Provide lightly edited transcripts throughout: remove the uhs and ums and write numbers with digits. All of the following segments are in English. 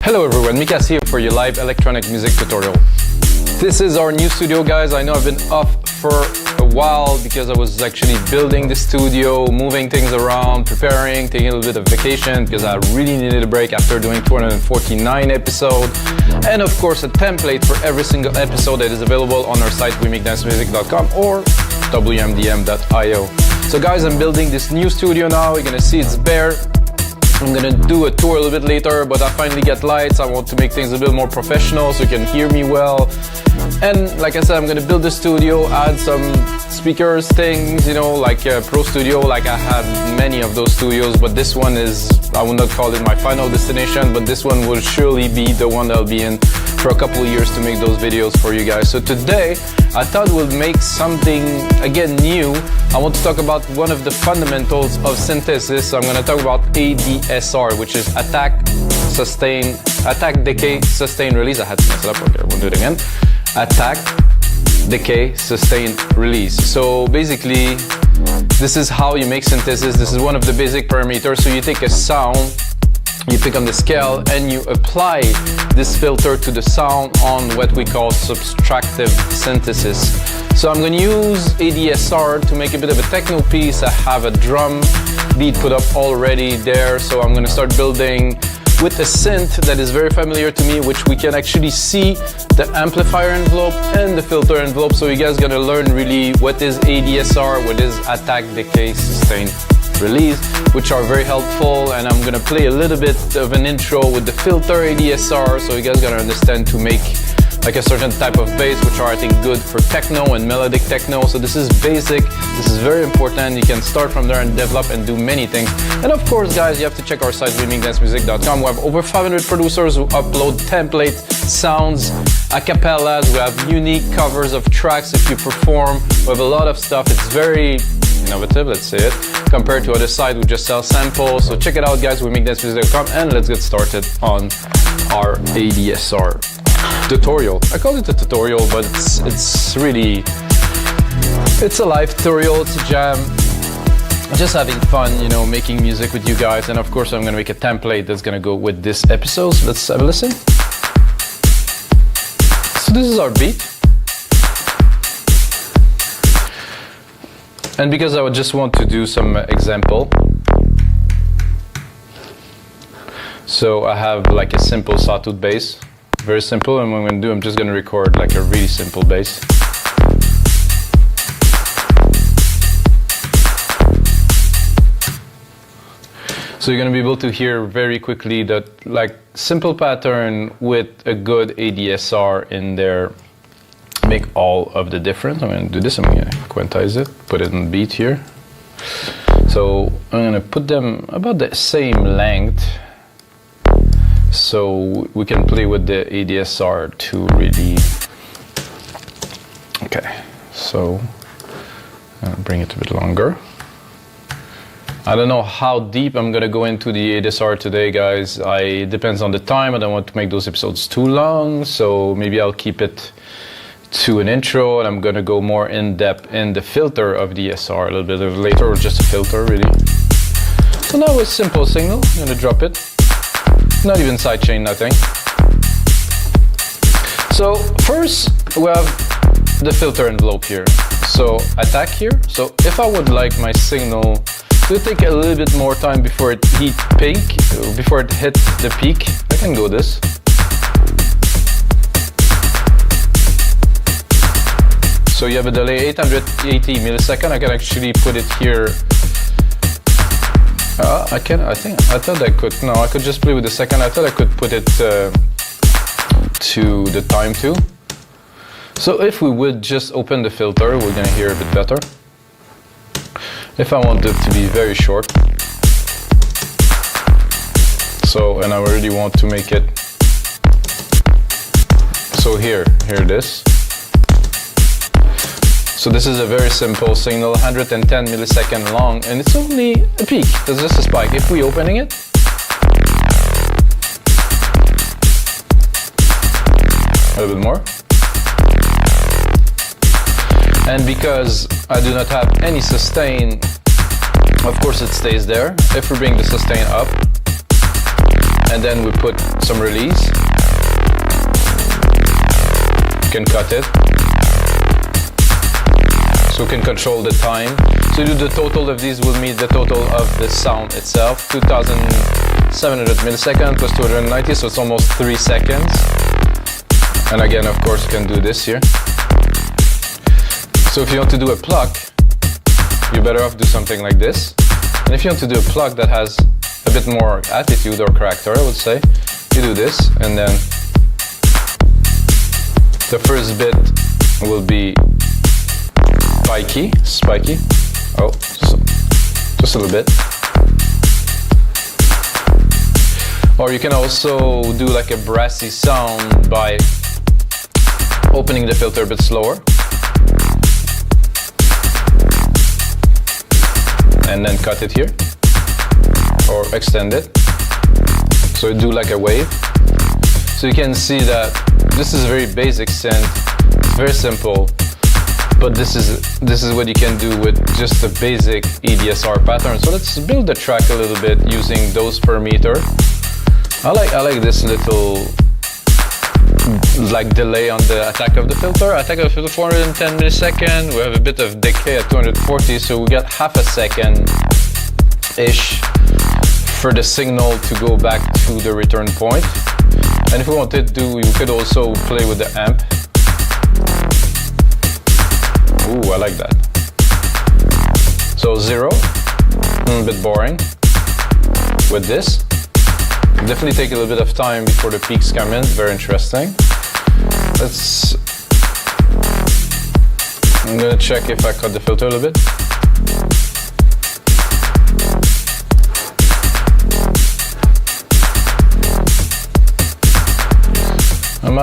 Hello everyone, Mikas here for your live electronic music tutorial. This is our new studio, guys. I know I've been off for a while because I was actually building the studio, moving things around, preparing, taking a little bit of vacation because I really needed a break after doing 249 episodes. And of course a template for every single episode that is available on our site wemakedancemusic.com or wmdm.io. So guys, I'm building this new studio now. You're gonna see it's bare. I'm gonna do a tour a little bit later, but I finally get lights. I want to make things a bit more professional so you can hear me well. And like I said, I'm gonna build the studio, add some speakers, things, you know, like a Pro Studio, like I have many of those studios, but this one is, I would not call it my final destination, but this one will surely be the one that I'll be in for a couple of years to make those videos for you guys. So today, I thought we'll make something, again, new. I want to talk about one of the fundamentals of synthesis. So I'm gonna talk about ADSR, which is attack, decay, sustain, release. I had to mess it up, okay, we'll do it again. Attack, decay, sustain, release. So basically, this is how you make synthesis. This is one of the basic parameters. So you take a sound, you pick on the scale, and you apply this filter to the sound on what we call subtractive synthesis. So I'm going to use ADSR to make a bit of a techno piece. I have a drum beat put up already there, so I'm going to start building with a synth that is very familiar to me, which we can actually see the amplifier envelope and the filter envelope. So you guys are going to learn really what is ADSR, what is attack, decay, sustain, release, which are very helpful. And I'm gonna play a little bit of an intro with the filter ADSR, so you guys gotta understand to make like a certain type of bass, which are I think good for techno and melodic techno. So this is basic, this is very important. You can start from there and develop and do many things. And of course, guys, you have to check our site wemakedancemusic.com. We have over 500 producers who upload templates, sounds, acapellas. We have unique covers of tracks if you perform. We have a lot of stuff. It's very innovative, let's say it, compared to other sites who just sell samples. So check it out, guys, wemakedancemusic.com, and let's get started on our ADSR tutorial. I call it a tutorial, but it's really, it's a live tutorial, it's a jam. Just having fun, you know, making music with you guys. And of course, I'm gonna make a template that's gonna go with this episode. So let's have a listen. So this is our beat. And because I would just want to do some example, so I have like a simple sawtooth bass, very simple, and what I'm going to do, I'm just going to record like a really simple bass. So you're going to be able to hear very quickly that like simple pattern with a good ADSR in there make all of the difference. I'm going to do this, I'm going to quantize it, put it in beat here. So I'm going to put them about the same length so we can play with the ADSR to really, okay, so I'm going to bring it a bit longer. I don't know how deep I'm going to go into the ADSR today, guys. It depends on the time. I don't want to make those episodes too long, so maybe I'll keep it to an intro, and I'm gonna go more in depth in the filter of the SR a little bit later, or just a filter really. So now a simple signal, I'm gonna drop it. Not even sidechain, nothing. So first we have the filter envelope here. So attack here. So if I would like my signal to take a little bit more time before it hit the peak, I can go this. So you have a delay 880 milliseconds. I can actually put it here. I thought I could. No, I could just play with the second. I thought I could put it to the time too. So if we would just open the filter, we're gonna hear a bit better. If I want it to be very short. So, and I really want to make it. So here it is. So this is a very simple signal, 110 milliseconds long, and it's only a peak. There's just a spike. If we're opening it, a little bit more. And because I do not have any sustain, of course it stays there. If we bring the sustain up, and then we put some release. You can cut it. So we can control the time. So the total of these will meet the total of the sound itself, 2700 milliseconds plus 290, so it's almost 3 seconds. And again, of course, you can do this here. So if you want to do a pluck, you're better off do something like this. And if you want to do a pluck that has a bit more attitude or character, I would say, you do this, and then the first bit will be spiky. Oh, so just a little bit. Or you can also do like a brassy sound by opening the filter a bit slower. And then cut it here. Or extend it. So you do like a wave. So you can see that this is a very basic synth. It's very simple. But this is what you can do with just a basic ADSR pattern. So let's build the track a little bit using those per meter. I like this little like delay on the attack of the filter. Attack of the filter 410 milliseconds. We have a bit of decay at 240, so we got half a second ish for the signal to go back to the return point. And if we wanted to, we could also play with the amp. Ooh, I like that. So 0, a bit boring. With this, definitely take a little bit of time before the peaks come in. Very interesting. I'm gonna check if I cut the filter a little bit. I'm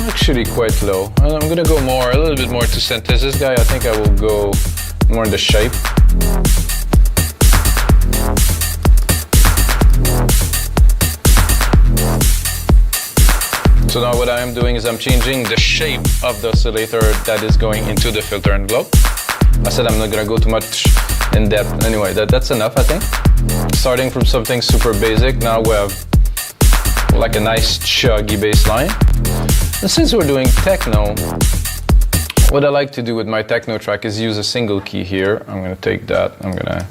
actually quite low. I'm gonna go a little bit more to synthesis guy. I think I will go more in the shape. So now what I am doing is I'm changing the shape of the oscillator that is going into the filter envelope. I said I'm not gonna go too much in depth. Anyway, that's enough, I think. Starting from something super basic, now we have like a nice chuggy bass line. And since we're doing techno, what I like to do with my techno track is use a single key here. I'm gonna take that, I'm gonna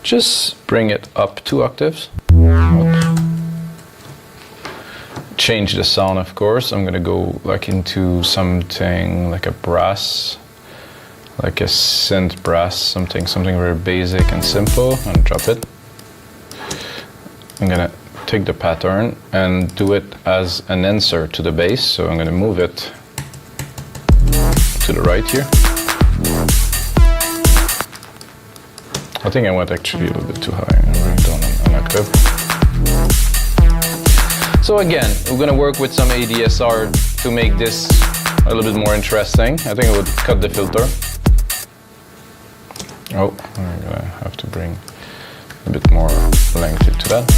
just bring it up 2 octaves. Change the sound, of course. I'm gonna go like into something like a brass, like a synth brass, something very basic and simple, and drop it. I'm gonna take the pattern and do it as an insert to the bass, so I'm going to move it to the right here. I think I went actually a little bit too high. I'm going down an octave. So again, we're going to work with some ADSR to make this a little bit more interesting. I think I would cut the filter. Oh, I'm going to have to bring a bit more length into that.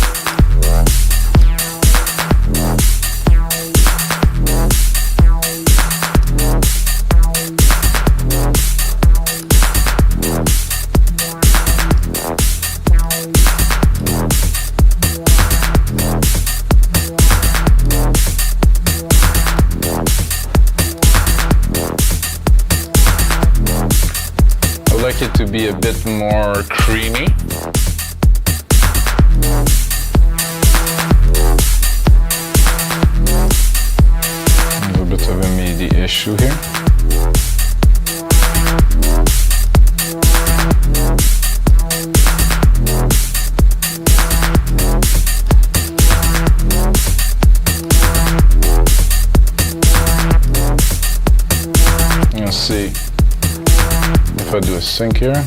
I would like it to be a bit more creamy. Of a MIDI issue here. Let's see if I do a sync here.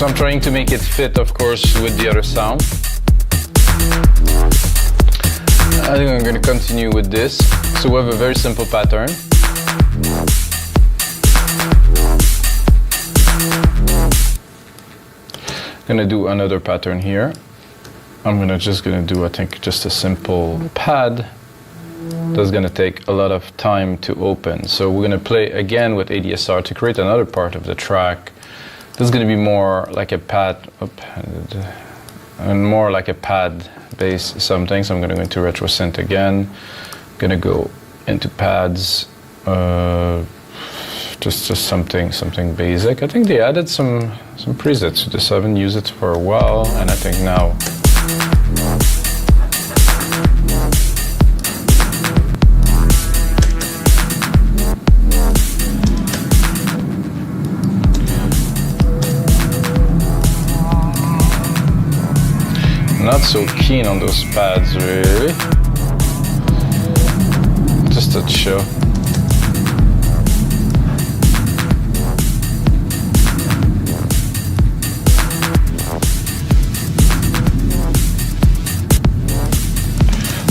So I'm trying to make it fit, of course, with the other sound. I think I'm going to continue with this. So we have a very simple pattern. I'm going to do another pattern here. I'm just going to do, I think, just a simple pad. That's going to take a lot of time to open. So we're going to play again with ADSR to create another part of the track. This is going to be more like a pad, and more like a pad based something. So I'm going to go into retro synth again. I'm going to go into pads. Just something basic. I think they added some presets to this. I haven't used it for a while, and I think now. Not so keen on those pads, really. Just to show.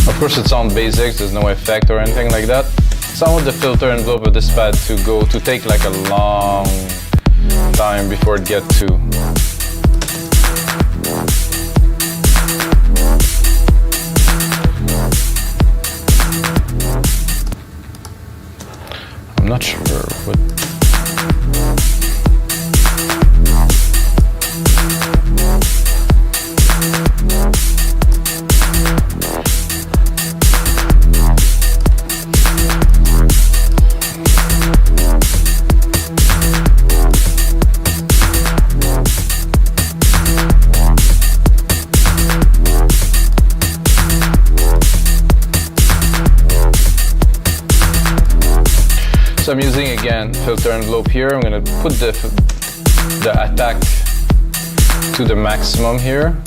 Of course, it's on basics. There's no effect or anything like that. So I want the filter envelope of this pad to take like a long time before it gets to. I'm not sure what. So I'm using again filter envelope here. I'm going to put the attack to the maximum here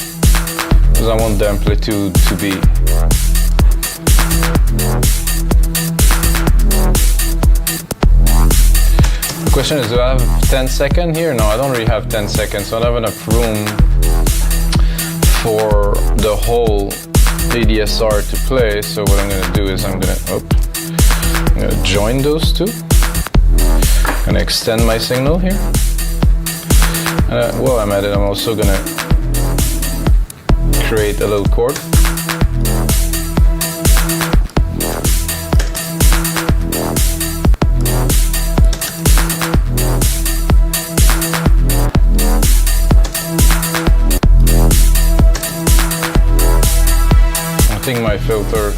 because I want the amplitude to be the question is, do I have 10 seconds here? No, I don't really have 10 seconds, so I don't have enough room for the whole ADSR to play. So what I'm going to do is I'm going to join those two. I'm going to extend my signal here. While I'm at it, I'm also going to create a little chord. I think my filter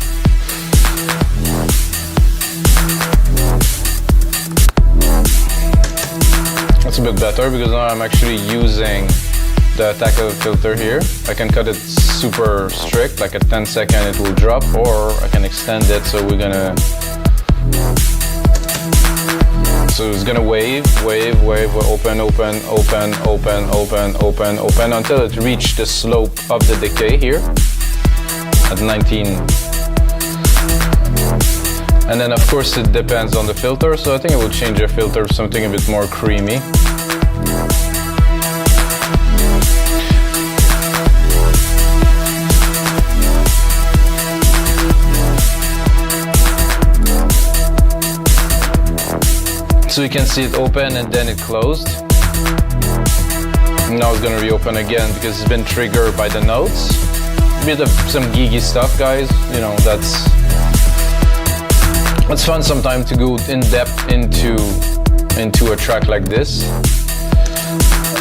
that's a bit better because now I'm actually using the attack of the filter here. I can cut it super strict, like at 10 seconds it will drop, or I can extend it. So we're gonna, so it's gonna wave, open until it reaches the slope of the decay here at 19. And then of course it depends on the filter, so I think I will change the filter to something a bit more creamy. So you can see it open and then it closed. Now it's gonna reopen again because it's been triggered by the notes. A bit of some geeky stuff, guys, you know, that's it's fun sometimes to go in depth into a track like this.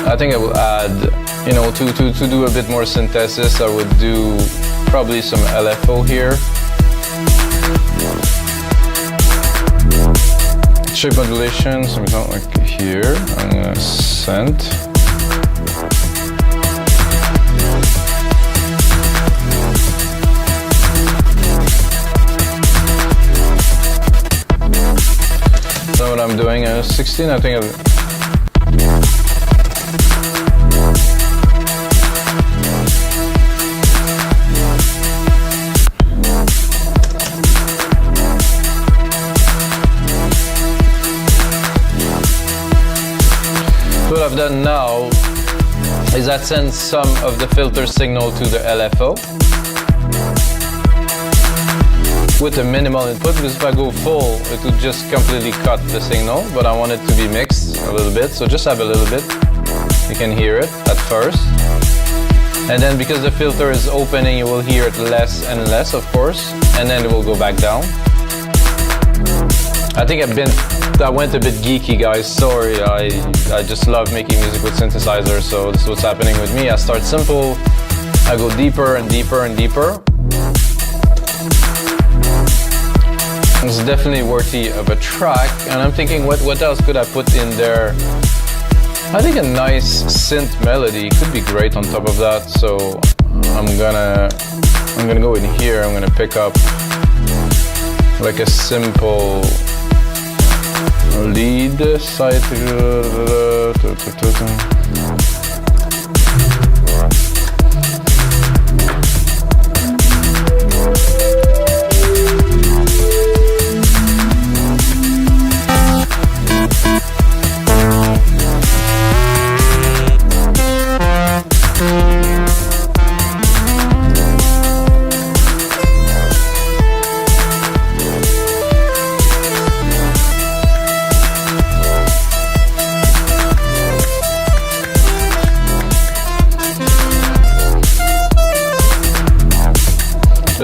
I think I will add, you know, to do a bit more synthesis, I would do probably some LFO here. Shape modulation, something like here. I'm gonna synth. So what I'm doing is 16, I think what I've done now is I send some of the filter signal to the LFO. with a minimal input, because if I go full, it would just completely cut the signal, but I want it to be mixed a little bit, so just have a little bit. You can hear it at first. And then because the filter is opening, you will hear it less and less, of course, and then it will go back down. I think I went a bit geeky, guys, sorry. I just love making music with synthesizers, so this is what's happening with me. I start simple, I go deeper and deeper and deeper. It's definitely worthy of a track, and I'm thinking what else could I put in there? I think a nice synth melody could be great on top of that, so I'm gonna go in here. I'm gonna pick up like a simple lead side.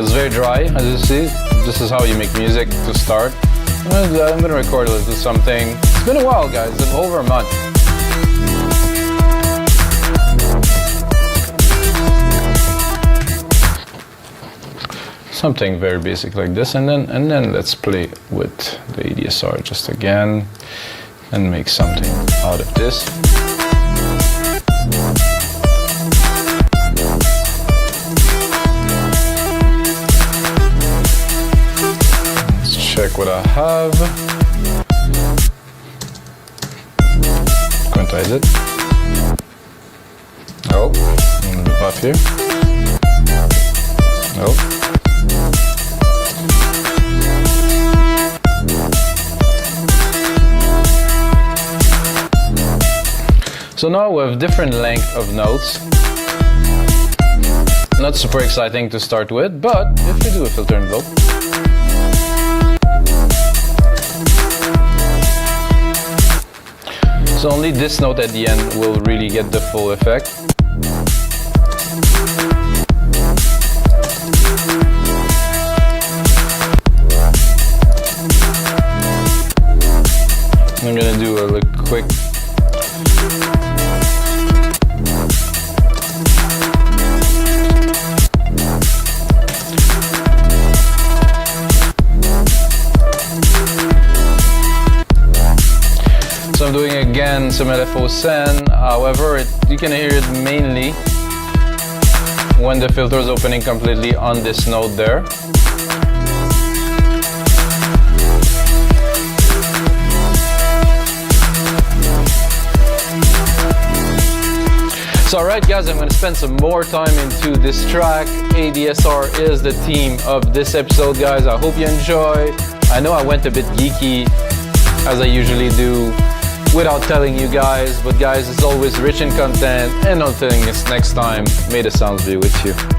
It's very dry, as you see. This is how you make music to start. I'm gonna record a little something. It's been a while, guys, over a month. Something very basic like this, and then let's play with the ADSR just again and make something out of this. Check what I have. Quantize it. Oh, a little bit off here. Oh. So now we have different length of notes. Not super exciting to start with, but if we do a filter envelope, so only this note at the end will really get the full effect. I'm gonna do a quick So I'm doing again some LFO sen, however you can hear it mainly when the filter is opening completely on this note there. So alright guys, I'm going to spend some more time into this track. ADSR is the theme of this episode, guys. I hope you enjoy. I know I went a bit geeky, as I usually do, without telling you guys, but guys, it's always rich in content, and until next time, may the sounds be with you.